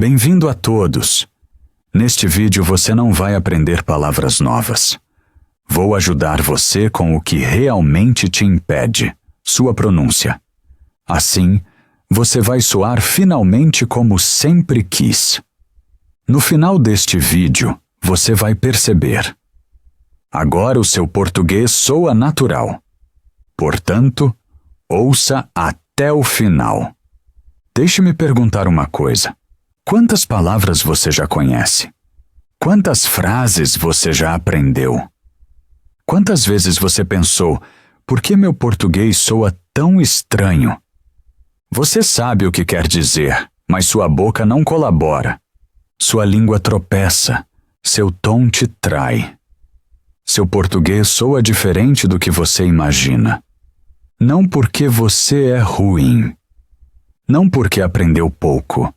Bem-vindo a todos! Neste vídeo você não vai aprender palavras novas. Vou ajudar você com o que realmente te impede, sua pronúncia. Assim, você vai soar finalmente como sempre quis. No final deste vídeo, você vai perceber. Agora o seu português soa natural. Portanto, ouça até o final. Deixe-me perguntar uma coisa. Quantas palavras você já conhece? Quantas frases você já aprendeu? Quantas vezes você pensou, por que meu português soa tão estranho? Você sabe o que quer dizer, mas sua boca não colabora. Sua língua tropeça, seu tom te trai. Seu português soa diferente do que você imagina. Não porque você é ruim. Não porque aprendeu pouco.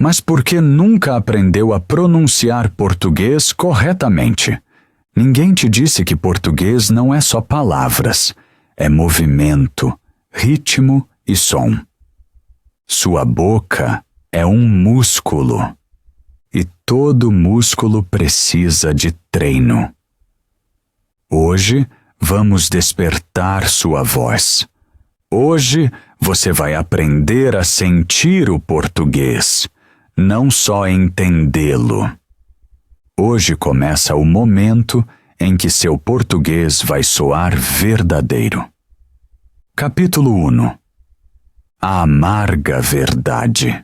Mas porque nunca aprendeu a pronunciar português corretamente. Ninguém te disse que português não é só palavras, é movimento, ritmo e som. Sua boca é um músculo. E todo músculo precisa de treino. Hoje vamos despertar sua voz. Hoje você vai aprender a sentir o português. Não só entendê-lo. Hoje começa o momento em que seu português vai soar verdadeiro. Capítulo 1. A amarga verdade.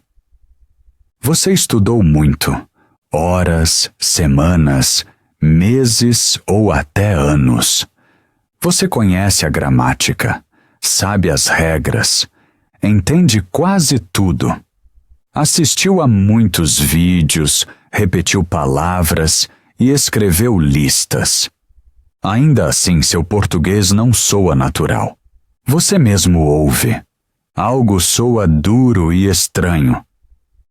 Você estudou muito, horas, semanas, meses ou até anos. Você conhece a gramática, sabe as regras, entende quase tudo. Assistiu a muitos vídeos, repetiu palavras e escreveu listas. Ainda assim, seu português não soa natural. Você mesmo ouve. Algo soa duro e estranho.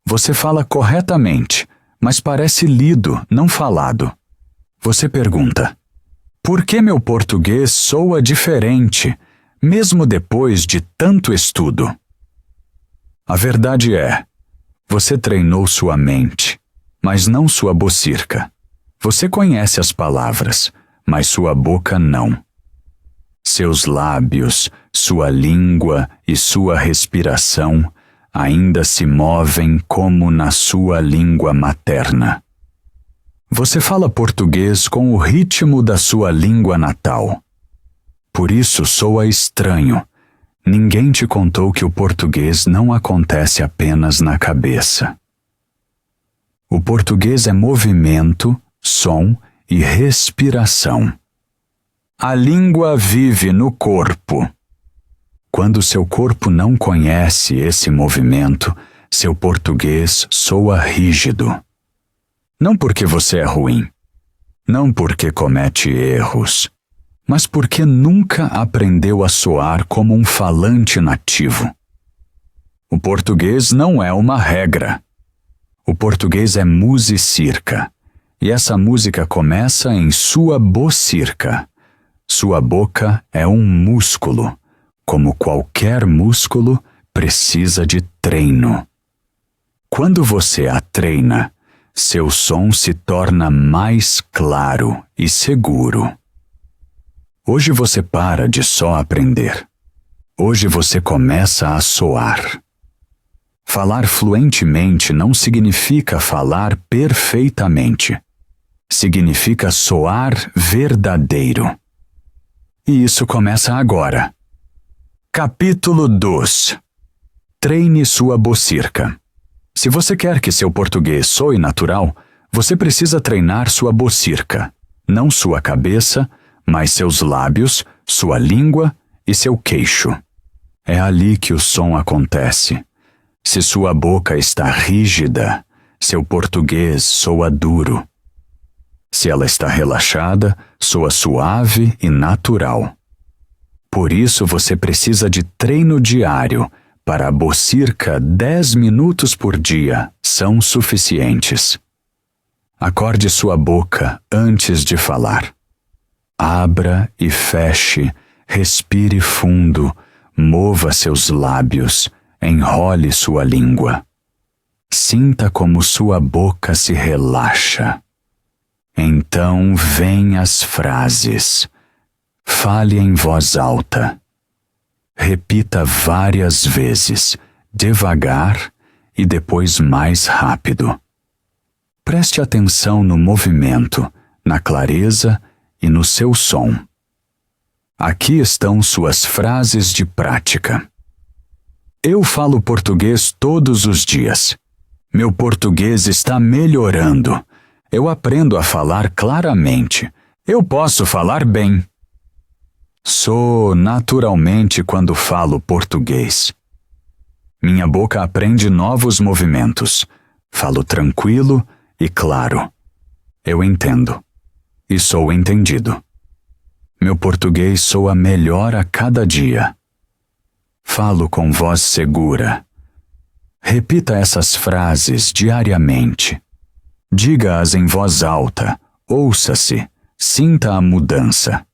Você fala corretamente, mas parece lido, não falado. Você pergunta: por que meu português soa diferente, mesmo depois de tanto estudo? A verdade é, você treinou sua mente, mas não sua bocirca. Você conhece as palavras, mas sua boca não. Seus lábios, sua língua e sua respiração ainda se movem como na sua língua materna. Você fala português com o ritmo da sua língua natal. Por isso soa estranho. Ninguém te contou que o português não acontece apenas na cabeça. O português é movimento, som e respiração. A língua vive no corpo. Quando seu corpo não conhece esse movimento, seu português soa rígido. Não porque você é ruim, não porque comete erros, mas porque nunca aprendeu a soar como um falante nativo. O português não é uma regra. O português é musicirca, e essa música começa em sua bocirca. Sua boca é um músculo. Como qualquer músculo, precisa de treino. Quando você a treina, seu som se torna mais claro e seguro. Hoje você para de só aprender. Hoje você começa a soar. Falar fluentemente não significa falar perfeitamente. Significa soar verdadeiro. E isso começa agora. Capítulo 2. Treine sua bocirca. Se você quer que seu português soe natural, você precisa treinar sua bocirca, não sua cabeça, mas seus lábios, sua língua e seu queixo. É ali que o som acontece. Se sua boca está rígida, seu português soa duro. Se ela está relaxada, soa suave e natural. Por isso você precisa de treino diário. Para a bocirca, 10 minutos por dia são suficientes. Acorde sua boca antes de falar. Abra e feche, respire fundo, mova seus lábios, enrole sua língua. Sinta como sua boca se relaxa. Então vêm as frases. Fale em voz alta. Repita várias vezes, devagar e depois mais rápido. Preste atenção no movimento, na clareza e no seu som. Aqui estão suas frases de prática. Eu falo português todos os dias. Meu português está melhorando. Eu aprendo a falar claramente. Eu posso falar bem. Sou naturalmente quando falo português. Minha boca aprende novos movimentos. Falo tranquilo e claro. Eu entendo. E sou entendido. Meu português soa melhor a cada dia. Falo com voz segura. Repita essas frases diariamente. Diga-as em voz alta, ouça-se, sinta a mudança.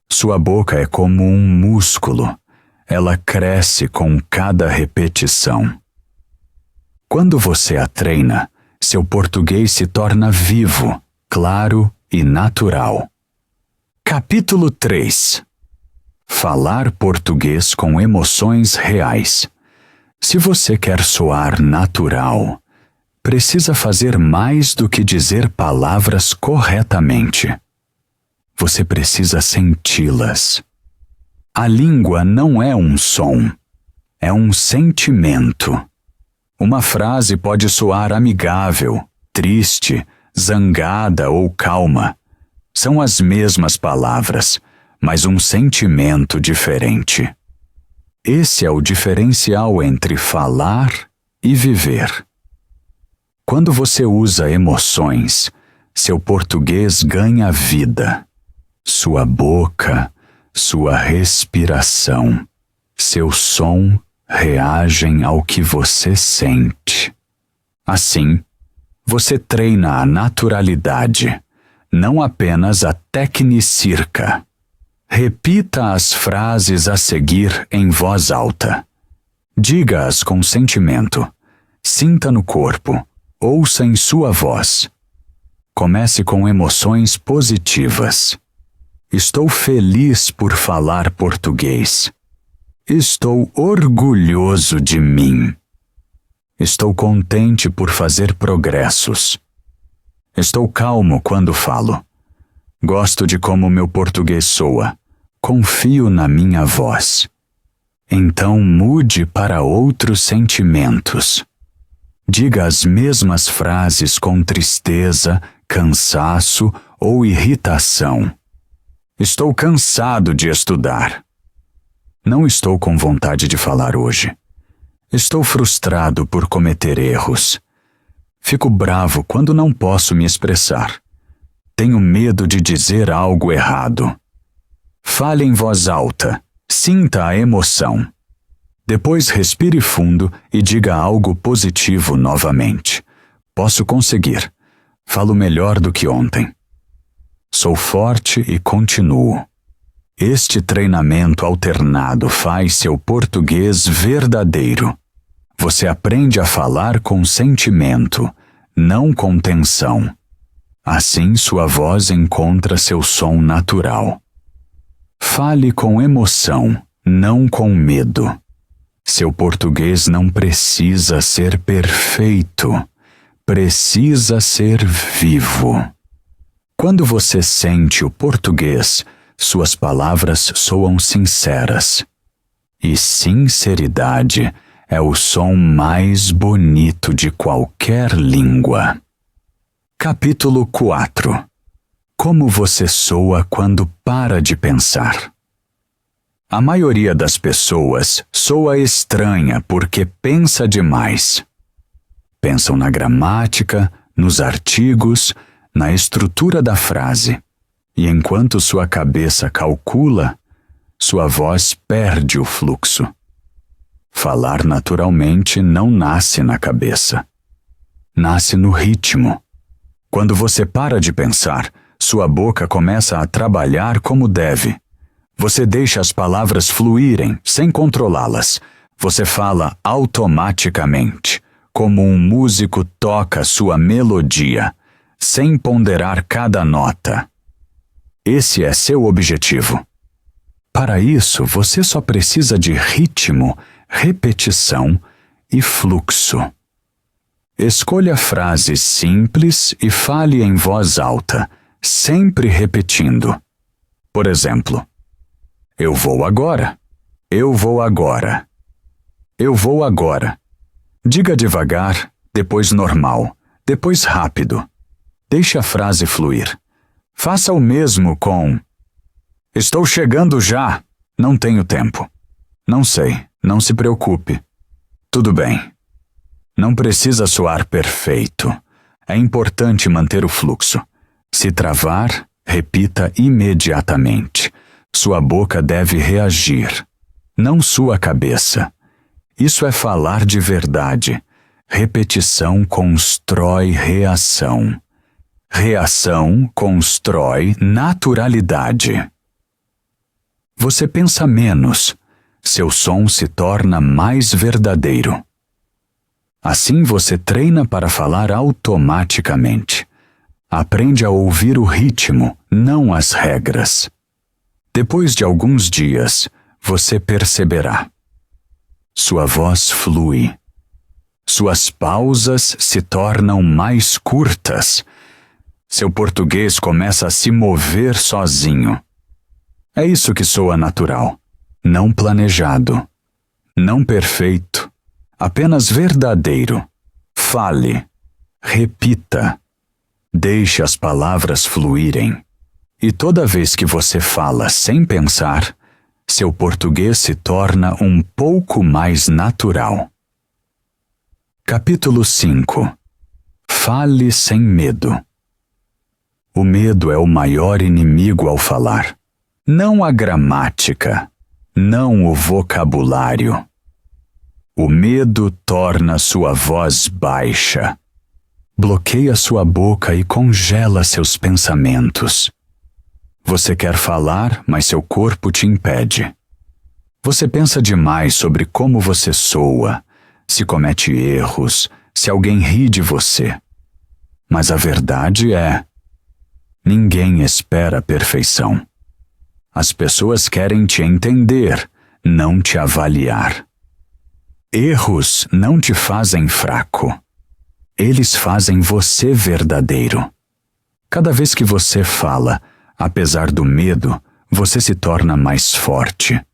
Sua boca é como um músculo. Ela cresce com cada repetição. Quando você a treina, seu português se torna vivo, claro e natural. Capítulo 3. Falar português com emoções reais. Se você quer soar natural, precisa fazer mais do que dizer palavras corretamente. Você precisa senti-las. A língua não é um som, é um sentimento. Uma frase pode soar amigável, triste, zangada ou calma. São as mesmas palavras, mas um sentimento diferente. Esse é o diferencial entre falar e viver. Quando você usa emoções, seu português ganha vida. Sua boca, sua respiração, seu som reagem ao que você sente. Assim, você treina a naturalidade, não apenas a tecnicirca. Repita as frases a seguir em voz alta. Diga-as com sentimento. Sinta no corpo. Ouça em sua voz. Comece com emoções positivas. Estou feliz por falar português. Estou orgulhoso de mim. Estou contente por fazer progressos. Estou calmo quando falo. Gosto de como meu português soa. Confio na minha voz. Então mude para outros sentimentos. Diga as mesmas frases com tristeza, cansaço ou irritação. Estou cansado de estudar. Não estou com vontade de falar hoje. Estou frustrado por cometer erros. Fico bravo quando não posso me expressar. Tenho medo de dizer algo errado. Fale em voz alta. Sinta a emoção. Depois respire fundo e diga algo positivo novamente. Posso conseguir. Falo melhor do que ontem. Sou forte e continuo. Este treinamento alternado faz seu português verdadeiro. Você aprende a falar com sentimento, não com tensão. Assim sua voz encontra seu som natural. Fale com emoção, não com medo. Seu português não precisa ser perfeito. Precisa ser vivo. Quando você sente o português, suas palavras soam sinceras. E sinceridade é o som mais bonito de qualquer língua. Capítulo 4. Como você soa quando para de pensar? A maioria das pessoas soa estranha porque pensa demais. Pensam na gramática, nos artigos, na estrutura da frase. E enquanto sua cabeça calcula, sua voz perde o fluxo. Falar naturalmente não nasce na cabeça. Nasce no ritmo. Quando você para de pensar, sua boca começa a trabalhar como deve. Você deixa as palavras fluírem, sem controlá-las. Você fala automaticamente, como um músico toca sua melodia, sem ponderar cada nota. Esse é seu objetivo. Para isso, você só precisa de ritmo, repetição e fluxo. Escolha frases simples e fale em voz alta, sempre repetindo. Por exemplo, eu vou agora. Eu vou agora. Eu vou agora. Diga devagar, depois normal, depois rápido. Deixe a frase fluir. Faça o mesmo com: estou chegando já. Não tenho tempo. Não sei, não se preocupe. Tudo bem. Não precisa soar perfeito. É importante manter o fluxo. Se travar, repita imediatamente. Sua boca deve reagir, não sua cabeça. Isso é falar de verdade. Repetição constrói reação. Reação constrói naturalidade. Você pensa menos. Seu som se torna mais verdadeiro. Assim você treina para falar automaticamente. Aprende a ouvir o ritmo, não as regras. Depois de alguns dias, você perceberá. Sua voz flui. Suas pausas se tornam mais curtas. Seu português começa a se mover sozinho. É isso que soa natural, não planejado, não perfeito. Apenas verdadeiro. Fale. Repita. Deixe as palavras fluírem. E toda vez que você fala sem pensar, seu português se torna um pouco mais natural. Capítulo 5. Fale sem medo. O medo é o maior inimigo ao falar. Não a gramática, não o vocabulário. O medo torna sua voz baixa. Bloqueia sua boca e congela seus pensamentos. Você quer falar, mas seu corpo te impede. Você pensa demais sobre como você soa, se comete erros, se alguém ri de você. Mas a verdade é: ninguém espera a perfeição. As pessoas querem te entender, não te avaliar. Erros não te fazem fraco. Eles fazem você verdadeiro. Cada vez que você fala, apesar do medo, você se torna mais forte.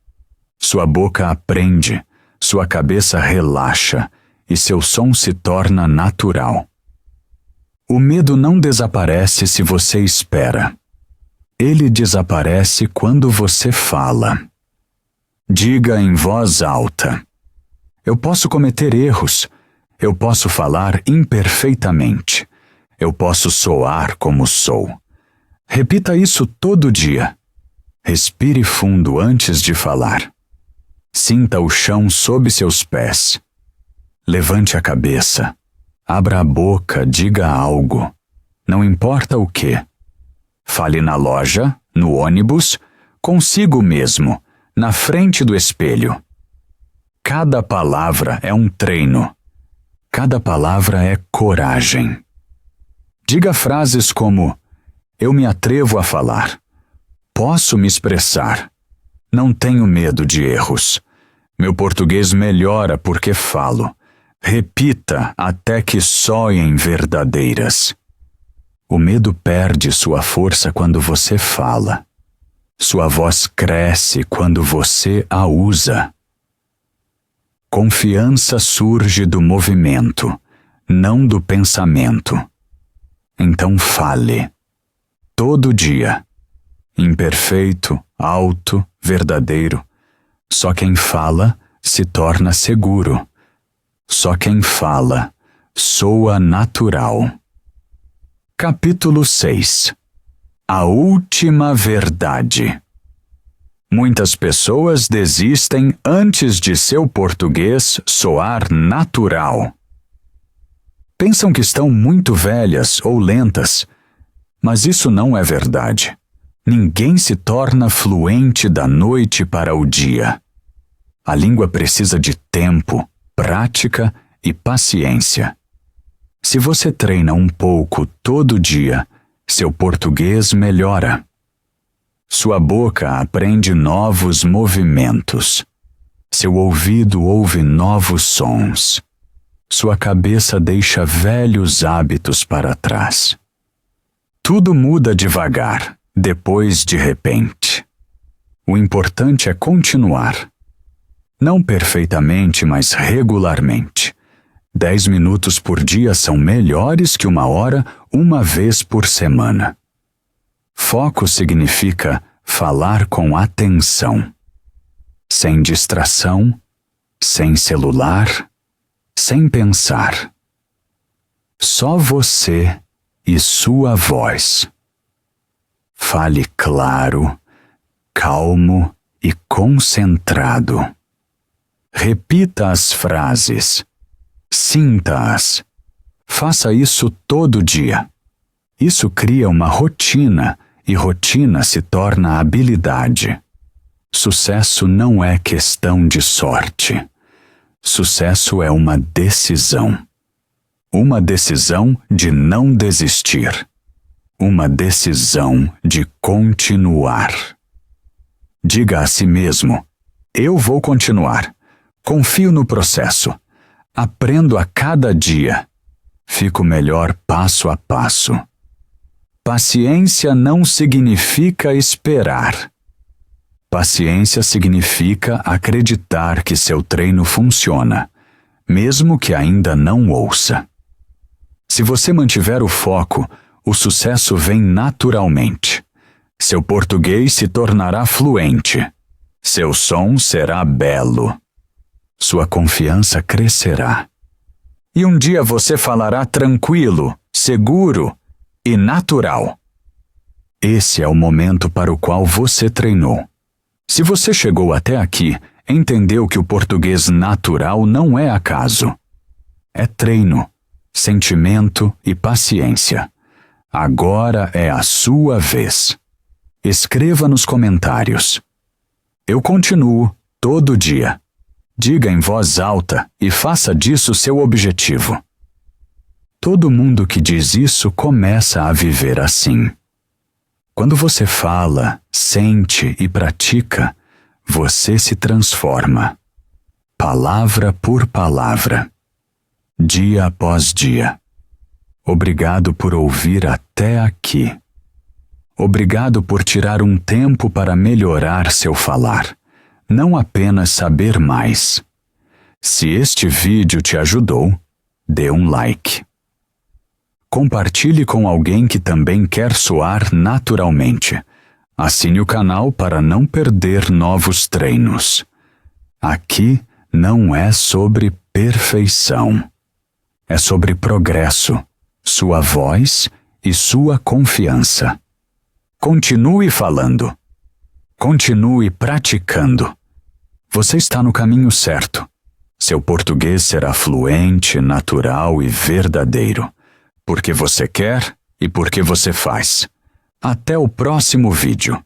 Sua boca aprende, sua cabeça relaxa e seu som se torna natural. O medo não desaparece se você espera. Ele desaparece quando você fala. Diga em voz alta: eu posso cometer erros. Eu posso falar imperfeitamente. Eu posso soar como sou. Repita isso todo dia. Respire fundo antes de falar. Sinta o chão sob seus pés. Levante a cabeça. Abra a boca, diga algo. Não importa o que. Fale na loja, no ônibus, consigo mesmo, na frente do espelho. Cada palavra é um treino. Cada palavra é coragem. Diga frases como: eu me atrevo a falar. Posso me expressar. Não tenho medo de erros. Meu português melhora porque falo. Repita até que soem verdadeiras. O medo perde sua força quando você fala. Sua voz cresce quando você a usa. Confiança surge do movimento, não do pensamento. Então fale. Todo dia. Imperfeito, alto, verdadeiro. Só quem fala se torna seguro. Só quem fala soa natural. Capítulo 6. A última verdade. Muitas pessoas desistem antes de seu português soar natural. Pensam que estão muito velhas ou lentas, mas isso não é verdade. Ninguém se torna fluente da noite para o dia. A língua precisa de tempo, prática e paciência. Se você treina um pouco todo dia, seu português melhora. Sua boca aprende novos movimentos. Seu ouvido ouve novos sons. Sua cabeça deixa velhos hábitos para trás. Tudo muda devagar, depois de repente. O importante é continuar. Não perfeitamente, mas regularmente. 10 minutos por dia são melhores que 1 hora, uma vez por semana. Foco significa falar com atenção. Sem distração, sem celular, sem pensar. Só você e sua voz. Fale claro, calmo e concentrado. Repita as frases. Sinta-as. Faça isso todo dia. Isso cria uma rotina e rotina se torna habilidade. Sucesso não é questão de sorte. Sucesso é uma decisão. Uma decisão de não desistir. Uma decisão de continuar. Diga a si mesmo: eu vou continuar. Confio no processo. Aprendo a cada dia. Fico melhor passo a passo. Paciência não significa esperar. Paciência significa acreditar que seu treino funciona, mesmo que ainda não ouça. Se você mantiver o foco, o sucesso vem naturalmente. Seu português se tornará fluente. Seu som será belo. Sua confiança crescerá. E um dia você falará tranquilo, seguro e natural. Esse é o momento para o qual você treinou. Se você chegou até aqui, entendeu que o português natural não é acaso. É treino, sentimento e paciência. Agora é a sua vez. Escreva nos comentários: eu continuo todo dia. Diga em voz alta e faça disso seu objetivo. Todo mundo que diz isso começa a viver assim. Quando você fala, sente e pratica, você se transforma. Palavra por palavra. Dia após dia. Obrigado por ouvir até aqui. Obrigado por tirar um tempo para melhorar seu falar. Não apenas saber mais. Se este vídeo te ajudou, dê um like. Compartilhe com alguém que também quer soar naturalmente. Assine o canal para não perder novos treinos. Aqui não é sobre perfeição. É sobre progresso, sua voz e sua confiança. Continue falando. Continue praticando. Você está no caminho certo. Seu português será fluente, natural e verdadeiro. Porque você quer e porque você faz. Até o próximo vídeo.